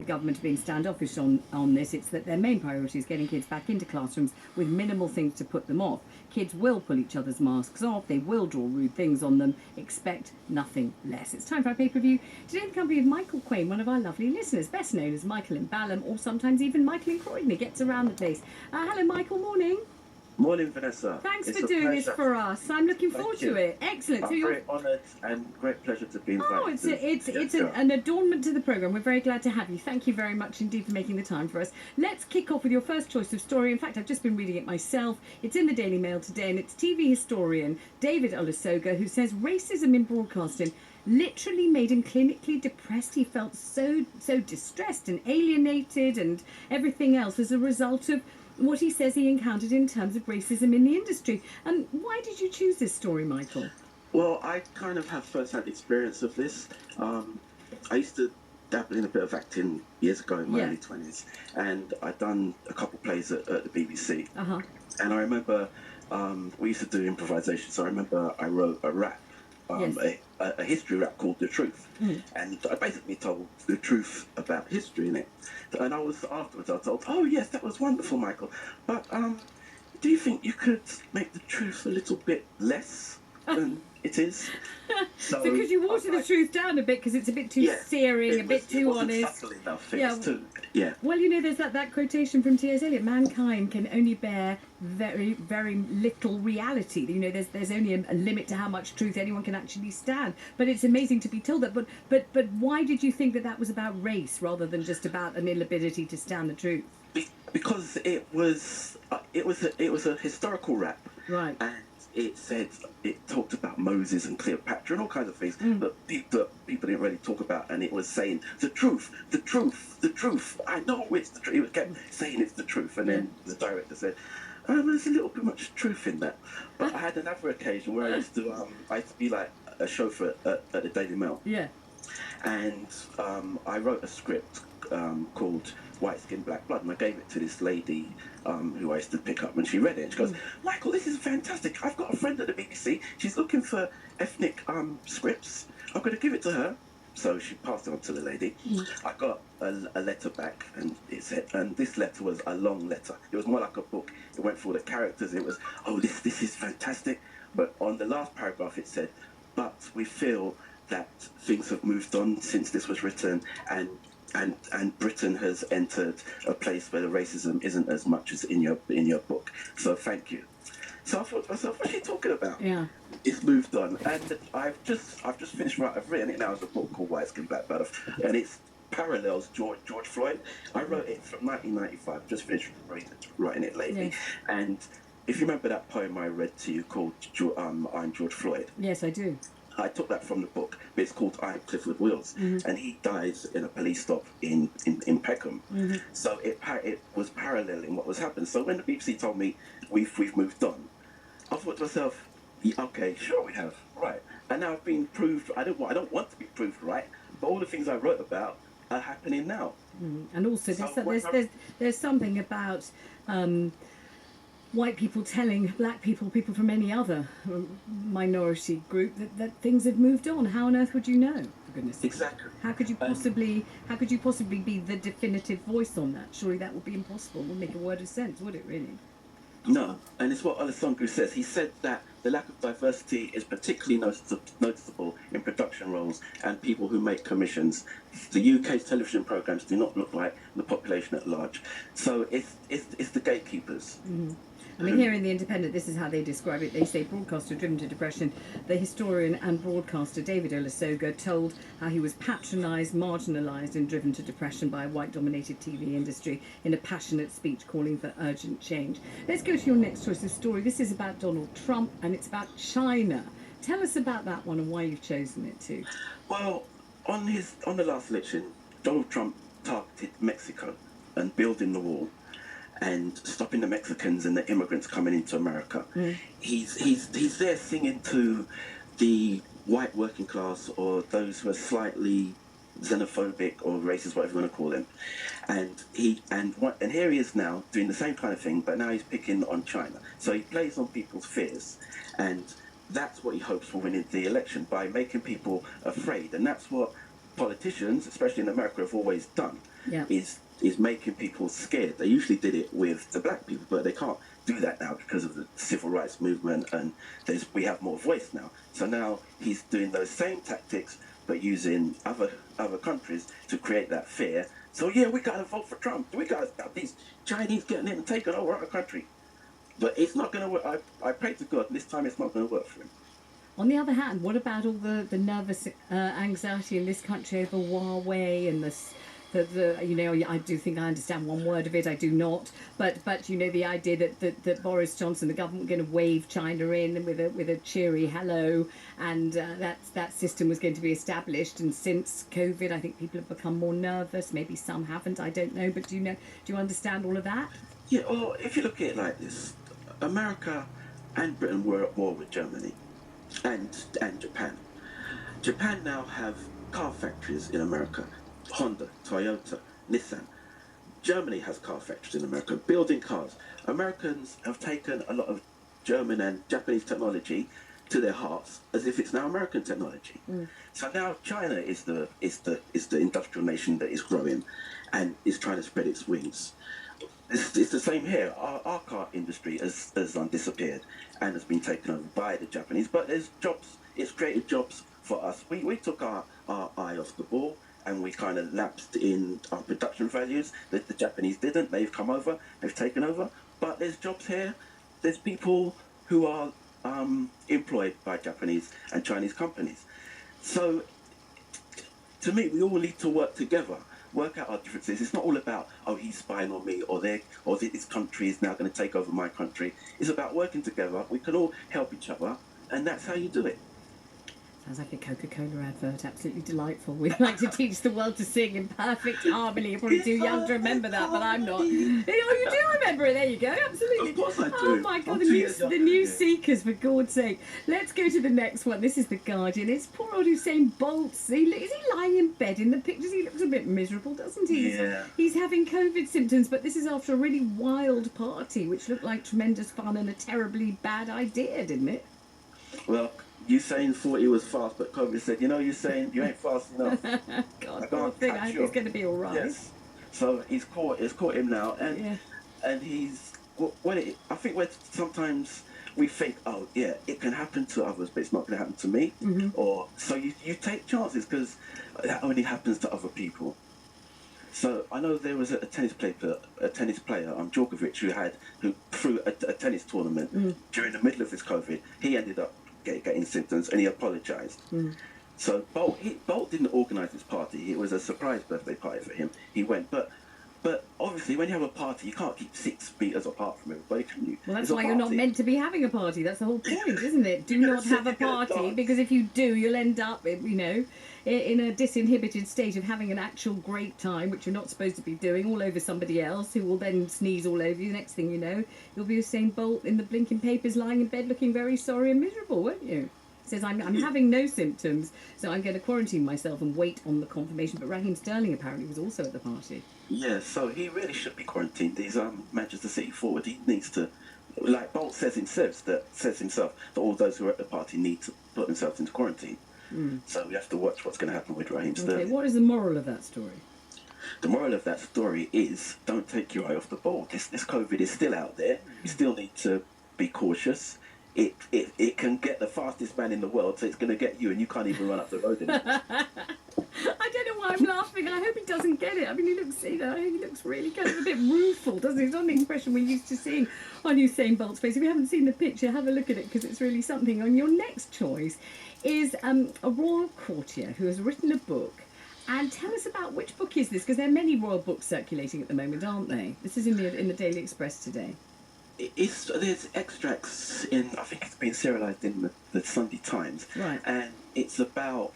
government are being standoffish on this. It's that their main priority is getting kids back into classrooms with minimal things to put them off. Kids will pull each other's masks off. They will draw rude things on them. Expect nothing less. It's time for our pay-per-view. Today in the company of Michael Quain, one of our lovely listeners, best known as Michael in Balham, or sometimes even Michael in Croydon. He gets around the place. Hello, Michael. Morning. Morning, Vanessa. Thanks for doing this for us. I'm looking forward to it. Excellent. I'm very honoured and great pleasure to be invited. Oh, it's an adornment to the programme. We're very glad to have you. Thank you very much indeed for making the time for us. Let's kick off with your first choice of story. In fact, I've just been reading it myself. It's in the Daily Mail today, and it's TV historian David Olusoga who says racism in broadcasting literally made him clinically depressed. He felt so distressed and alienated and everything else as a result of what he says he encountered in terms of racism in the industry. And why did you choose this story, Michael? Well, I kind of have first-hand experience of this. I used to dabble in a bit of acting years ago in my early 20s, and I'd done a couple plays at the BBC. And I remember we used to do improvisation, so I remember I wrote a rap, a history rap called The Truth. And I basically told the truth about history in it. And afterwards I was told, oh yes, that was wonderful, Michael. But do you think you could make the truth a little bit less than it is? So could you water the truth down a bit because it's a bit too searing, a bit too honest? Subtle enough. Well, you know, there's that quotation from T.S. Eliot: mankind can only bear very, very little reality. You know, there's only a limit to how much truth anyone can actually stand. But it's amazing to be told that. But why did you think that was about race rather than just about an inability to stand the truth? Because it was a historical rap, right? And it talked about Moses and Cleopatra and all kinds of things that people didn't really talk about, and it was saying the truth. I know it's the truth. It kept saying it's the truth, and then the director said, there's a little bit much truth in that. But I had another occasion where I used to be like a chauffeur at the Daily Mail. Yeah. And I wrote a script called White Skin, Black Blood, and I gave it to this lady who I used to pick up, and she read it, and she goes, Michael, this is fantastic. I've got a friend at the BBC. She's looking for ethnic scripts. I'm going to give it to her. So she passed it on to the lady. I got a letter back, and it said, and this letter was a long letter. It was more like a book. It went through all the characters. It was, this is fantastic. But on the last paragraph, it said, but we feel that things have moved on since this was written, and Britain has entered a place where the racism isn't as much as in your book. So thank you. So I thought to myself, what's she talking about? Yeah. It's moved on, and I've just finished writing. I've written it now as a book called White Skin, Black Blood, and it's parallels George Floyd. I wrote it from 1995. Just finished writing it lately, and if you remember that poem I read to you called I'm George Floyd. Yes, I do. I took that from the book, but it's called I'm Clifford Wills, and he dies in a police stop in Peckham. So it was paralleling what was happening. So when the BBC told me we've moved on, I thought to myself, okay, sure we have, right. And now I've been proved. I don't want to be proved right, but all the things I wrote about are happening now. And also, there's something about white people telling black people from any other minority group that things have moved on. How on earth would you know? For goodness sake. Exactly. How could you possibly be the definitive voice on that? Surely that would be impossible. It wouldn't make a word of sense, would it really? No, and it's what Olusoga says. He said that the lack of diversity is particularly noticeable in production roles and people who make commissions. The UK's television programmes do not look like the population at large. So it's the gatekeepers. I mean, here in The Independent, this is how they describe it. They say broadcaster driven to depression. The historian and broadcaster David Olusoga told how he was patronised, marginalised and driven to depression by a white-dominated TV industry in a passionate speech calling for urgent change. Let's go to your next choice of story. This is about Donald Trump and it's about China. Tell us about that one and why you've chosen it too. Well, on the last election, Donald Trump targeted Mexico and building the wall and stopping the Mexicans and the immigrants coming into America. He's there singing to the white working class or those who are slightly xenophobic or racist, whatever you want to call them. And here he is now doing the same kind of thing, but now he's picking on China. So he plays on people's fears, and that's what he hopes for winning the election, by making people afraid. And that's what politicians, especially in America, have always done. Yeah. is making people scared. They usually did it with the black people, but they can't do that now because of the civil rights movement, and we have more voice now. So now he's doing those same tactics, but using other countries to create that fear. So yeah, we gotta vote for Trump. We gotta stop these Chinese getting in and taking over our country. But it's not gonna work. I pray to God this time it's not gonna work for him. On the other hand, what about all the nervous anxiety in this country over Huawei and I do think I understand one word of it, I do not, but the idea that Boris Johnson, the government, were going to wave China in with a cheery hello, and that system was going to be established. And since COVID, I think people have become more nervous. Maybe some haven't, I don't know. But do you understand all of that? Yeah. Well, if you look at it like this, America and Britain were at war with Germany. And Japan. Japan now have car factories in America. Honda, Toyota, Nissan. Germany has car factories in America, building cars. Americans have taken a lot of German and Japanese technology to their hearts as if it's now American technology. So now China is the industrial nation that is growing and is trying to spread its wings. It's the same here. Our car industry has disappeared and has been taken over by the Japanese. But there's jobs. It's created jobs for us. We took our eye off the ball and we kind of lapsed in our production values. The Japanese didn't. They've come over. They've taken over. But there's jobs here. There's people who are employed by Japanese and Chinese companies. So to me, we all need to work together. Work out our differences. It's not all about, oh, he's spying on me, or this country is now going to take over my country. It's about working together. We can all help each other, and that's how you do it. Sounds like a Coca-Cola advert. Absolutely delightful. We'd like to teach the world to sing in perfect harmony. You're probably too young to remember that, but I'm not. Oh, you do remember it. There you go. Absolutely. Of course I do. Oh my God, the new Seekers, for God's sake. Let's go to the next one. This is The Guardian. It's poor old Usain Bolt. Is he lying in bed in the pictures? He looks a bit miserable, doesn't he? Yeah. He's having COVID symptoms, but this is after a really wild party, which looked like tremendous fun and a terribly bad idea, didn't it? Well, Usain thought he was fast, but COVID said, Usain, you ain't fast enough. God, poor thing. I think he's going to be all right. Yes. So it's caught him now, and he's I think sometimes we think, oh yeah, it can happen to others, but it's not going to happen to me. Or so you take chances because that only happens to other people. So I know there was a tennis player, Djokovic, who threw a tennis tournament during the middle of this COVID. He ended up getting symptoms, and he apologised. So Bolt didn't organise this party. It was a surprise birthday party for him. He went, but obviously when you have a party, you can't keep 6 meters apart from everybody, can you? Well, that's why you're not meant to be having a party. That's the whole point, isn't it? Do not have a party, because if you do, you'll end up, in a disinhibited state of having an actual great time, which you're not supposed to be doing, all over somebody else, who will then sneeze all over you. The next thing you know, you'll be Usain Bolt in the blinking papers, lying in bed looking very sorry and miserable, won't you? Says, I'm having no symptoms, so I'm going to quarantine myself and wait on the confirmation. But Raheem Sterling apparently was also at the party. Yeah, so he really should be quarantined. He's Manchester City forward. He needs to, like Bolt says himself, that all those who are at the party need to put themselves into quarantine. So we have to watch what's going to happen with Raheem Sterling. Okay, what is the moral of that story? The moral of that story is, don't take your eye off the ball. This COVID is still out there. You still need to be cautious. It can get the fastest man in the world, so it's going to get you, and you can't even run up the road anymore. I don't know why I'm laughing, and I hope he doesn't get it. I mean, he looks really kind of a bit rueful, doesn't he? It's not an expression we're used to seeing on Usain Bolt's face. If you haven't seen the picture, have a look at it, because it's really something. And your next choice is a royal courtier who has written a book. And tell us about which book is this, because there are many royal books circulating at the moment, aren't they? This is in the Daily Express today. There's extracts in, I think it's been serialised in the Sunday Times, right? And it's about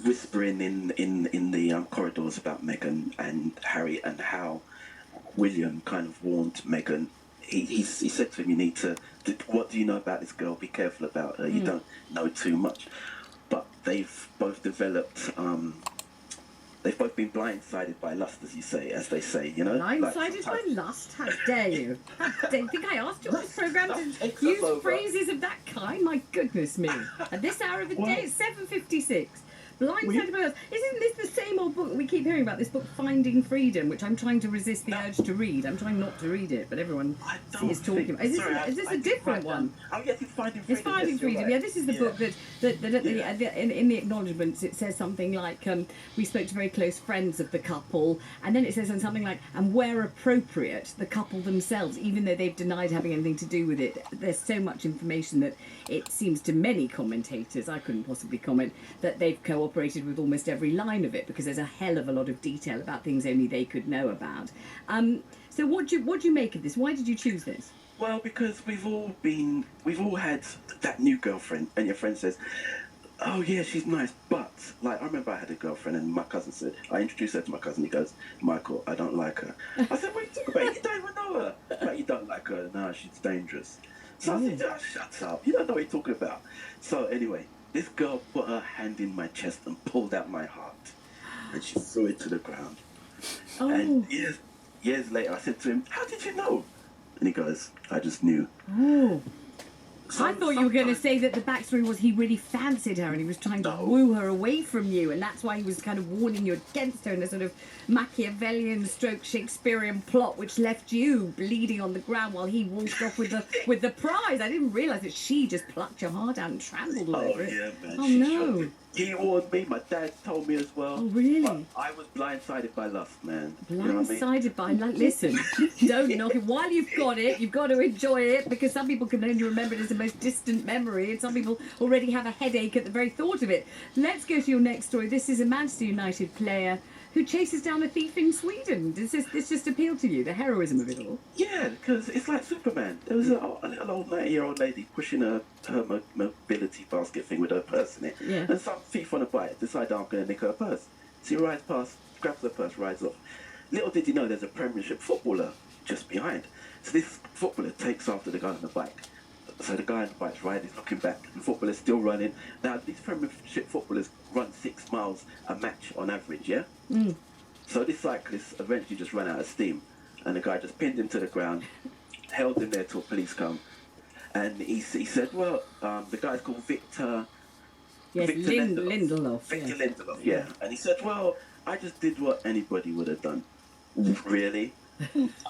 whispering in the corridors about Meghan and Harry, and how William kind of warned Meghan. He said to him, you need to, what do you know about this girl? Be careful about her. You don't know too much. But they've both developed. They've both been blindsided by lust, as they say, Blindsided by lust? How dare you? How dare you? Think I asked you on this programme to use phrases of that kind? My goodness me. At this hour of the day, it's 7:56. Blindsided by Love. Isn't this the same old book we keep hearing about? This book, Finding Freedom, which I'm trying to resist the urge to read. I'm trying not to read it, but everyone is talking about. Is this a different one? Oh yes, it's Finding Freedom. It's Finding Freedom. Right. Yeah, this is the book that in the acknowledgements it says something like we spoke to very close friends of the couple, and then it says something like, and where appropriate, the couple themselves, even though they've denied having anything to do with it. There's so much information that it seems to many commentators, I couldn't possibly comment, that they've cooperated with almost every line of it, because there's a hell of a lot of detail about things only they could know about. So what do you make of this? Why did you choose this? Well, because we've all had that new girlfriend, and your friend says, oh yeah, she's nice, but like I remember I had a girlfriend, and my cousin said, I introduced her to my cousin. He goes, Michael, I don't like her. I said, what are you talking about? You don't even know her. Like, you don't like her? No, she's dangerous. So I said, oh, shut up. You don't know what you're talking about. So anyway, this girl put her hand in my chest and pulled out my heart, and she threw it to the ground. Oh. And years later, I said to him, how did you know? And he goes, I just knew. Oh. I thought you were going to say that the backstory was he really fancied her and he was trying to woo her away from you, and that's why he was kind of warning you against her in a sort of Machiavellian stroke Shakespearean plot, which left you bleeding on the ground while he walked off with the prize. I didn't realise that she just plucked your heart out and trampled all over it. Yeah, man. Oh, no. He warned me, my dad told me as well. Oh, really? But I was blindsided by lust, man. Blindsided by lust. Listen, don't knock it. While you've got it, you've got to enjoy it, because some people can only remember it as the most distant memory, and some people already have a headache at the very thought of it. Let's go to your next story. This is a Manchester United player who chases down a thief in Sweden. Does this just appeal to you, the heroism of it all? Yeah, because it's like Superman. There was a little old 90-year-old lady pushing her mobility basket thing with her purse in it. Yeah. And some thief on a bike decided, I'm going to nick her purse. So he rides past, grabs her purse, rides off. Little did he know there's a Premiership footballer just behind. So this footballer takes after the guy on the bike. So the guy on the bike's riding, looking back, and the footballer's still running. Now, these Premiership footballers run 6 miles a match on average, yeah? Mm. So this cyclist eventually just ran out of steam, and the guy just pinned him to the ground, held him there till police come, and he said, well, the guy's called Victor... Yes, Victor Lindelof. Victor Lindelof, yeah. And he said, well, I just did what anybody would have done. Really?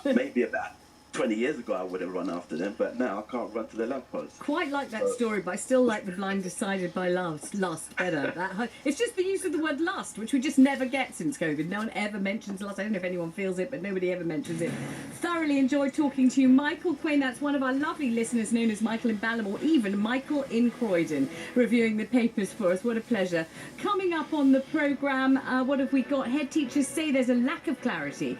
Maybe about 20 years ago I would have run after them, but now I can't run to the lamppost. Quite like that story, but I still like the blindsided by lust better. It's just the use of the word lust, which we just never get since COVID. No one ever mentions lust. I don't know if anyone feels it, but nobody ever mentions it. Thoroughly enjoyed talking to you. Michael Quain, that's one of our lovely listeners known as Michael in Ballamore, even Michael in Croydon, reviewing the papers for us. What a pleasure. Coming up on the programme, what have we got? Head teachers say there's a lack of clarity